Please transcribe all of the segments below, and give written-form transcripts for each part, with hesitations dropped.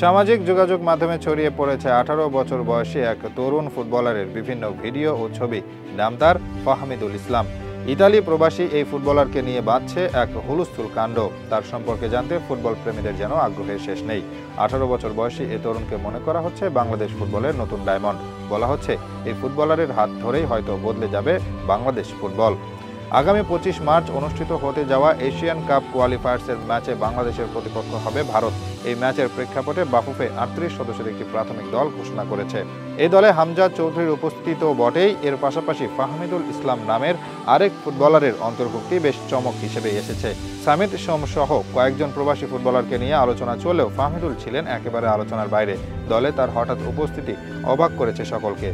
সামাজিক যোগাযোগ মাধ্যমে ছড়িয়ে পড়েছে 18 বছর বয়সী এক তরুণ ফুটবলারের বিভিন্ন ভিডিও ও ছবি। নাম তার ফাহমিদুল ইসলাম। ইতালি প্রবাসী এই ফুটবলারকে নিয়ে বাঁধছে এক হুলস্থুল কাণ্ড। তার সম্পর্কে জানতে ফুটবল প্রেমীদের যেন আগ্রহের শেষ নেই। 18 বছর বয়সী এই তরুণকে মনে করা হচ্ছে বাংলাদেশ ফুটবলের নতুন ডায়মন্ড। বলা হচ্ছে এই ফুটবলারের হাত ধরেই হয়তো বদলে যাবে বাংলাদেশ ফুটবল। আগামী 25 মার্চ অনুষ্ঠিত হতে যাওয়া এশিয়ান কাপ কোয়ালিফায়ার্সের ম্যাচে বাংলাদেশের প্রতিপক্ষ হবে ভারত। এই ম্যাচের প্রেক্ষাপটে বাফুফে 38 সদস্যের একটি প্রাথমিক দল ঘোষণা করেছে। এই দলে হামজা চৌধুরীর উপস্থিতি তো বটেই, এর পাশাপাশি ফাহমিদুল ইসলাম নামের আরেক ফুটবলারের অন্তর্ভুক্তি বেশ চমক হিসেবে এসেছে। সামিদ সহ কয়েকজন প্রবাসী ফুটবলারকে নিয়ে আলোচনা চললেও ফাহমিদুল ছিলেন একেবারে আলোচনার বাইরে। দলে তার হঠাৎ উপস্থিতি অবাক করেছে সকলকে।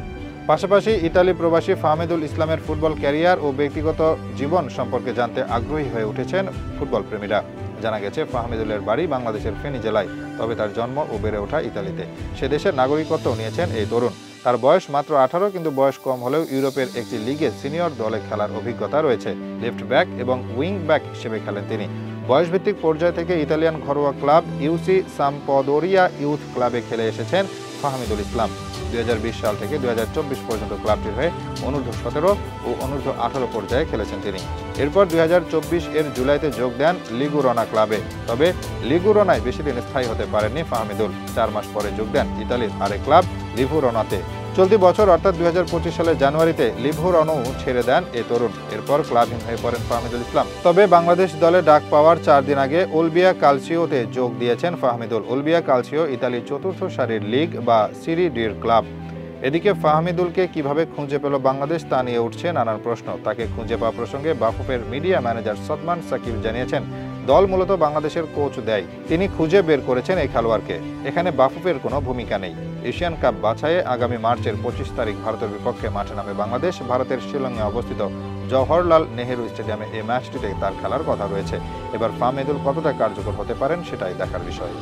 পাশাপাশি ইতালি প্রবাসী ফাহমিদুল ইসলামের ফুটবল ক্যারিয়ার ও ব্যক্তিগত জীবন সম্পর্কে জানতে আগ্রহী হয়ে উঠেছেন ফুটবল প্রেমীরা। জানা গেছে ফাহমিদুলের বাড়ি বাংলাদেশের ফেনী জেলায়, তবে তার জন্ম ও বেড়ে ওঠা ইতালিতে। সে দেশের নাগরিকত্বও নিয়েছেন এই তরুণ। তার বয়স মাত্র 18, কিন্তু বয়স কম হলেও ইউরোপের একটি লিগে সিনিয়র দলে খেলার অভিজ্ঞতা রয়েছে। লেফট ব্যাক এবং উইং ব্যাক হিসেবে খেলেন তিনি। বয়সভিত্তিক পর্যায় থেকে ইতালিয়ান ঘরোয়া ক্লাব ইউসি সাম্পদোরিয়া ইউথ ক্লাবে খেলে এসেছেন ফাহমিদুল ইসলাম। 2020 সাল থেকে 2024 পর্যন্ত ক্লাবটির হয়ে অনূর্ধ্ব-17 ও অনূর্ধ্ব-18 পর্যায়ে খেলেছেন তিনি। এরপর 2024 এর জুলাইতে যোগ দেন লিগুরনা ক্লাবে। তবে লিগুরনায় বেশি দিন স্থায়ী হতে পারেননি ফাহমিদুল। 4 মাস পরে যোগ দেন ইতালির আরেক ক্লাব লিভুরনাতে। চলতি বছর অর্থাৎ 2025 সালের জানুয়ারিতে লিভুরনও ছেড়ে দেন এ তরুণ। এরপর ক্লাবহীন হয়ে পড়েন ফাহমিদুল ইসলাম। তবে বাংলাদেশ দলে ডাক পাওয়ার 4 দিন আগে ওলবিয়া কালচিওতে যোগ দিয়েছেন ফাহমিদুল। ওলবিয়া কালচিও ইতালির চতুর্থ সারির লিগ বা সিরি ডির ক্লাব। এদিকে ফাহমিদুলকে কিভাবে খুঁজে পেল বাংলাদেশ তা নিয়ে উঠছে নানান প্রশ্ন। তাকে খুঁজে পাওয়া প্রসঙ্গে বাফুফের মিডিয়া ম্যানেজার সদমান সাকিব জানিয়েছেন, দল মূলত বাংলাদেশের কোচ দেয়, তিনি খুঁজে বের করেছেন এই খেলোয়াড়কে। এখানে বাফুফের কোনো ভূমিকা নেই। এশিয়ান কাপ বাছাইয়ে আগামী মার্চের 25 তারিখ ভারতের বিপক্ষে মাঠে নামে বাংলাদেশ। ভারতের শিলংয়ে অবস্থিত জওহরলাল নেহেরু স্টেডিয়ামে এই ম্যাচটিতে তার খেলার কথা রয়েছে। এবার ফাহমিদুল কতটা কার্যকর হতে পারেন সেটাই দেখার বিষয়।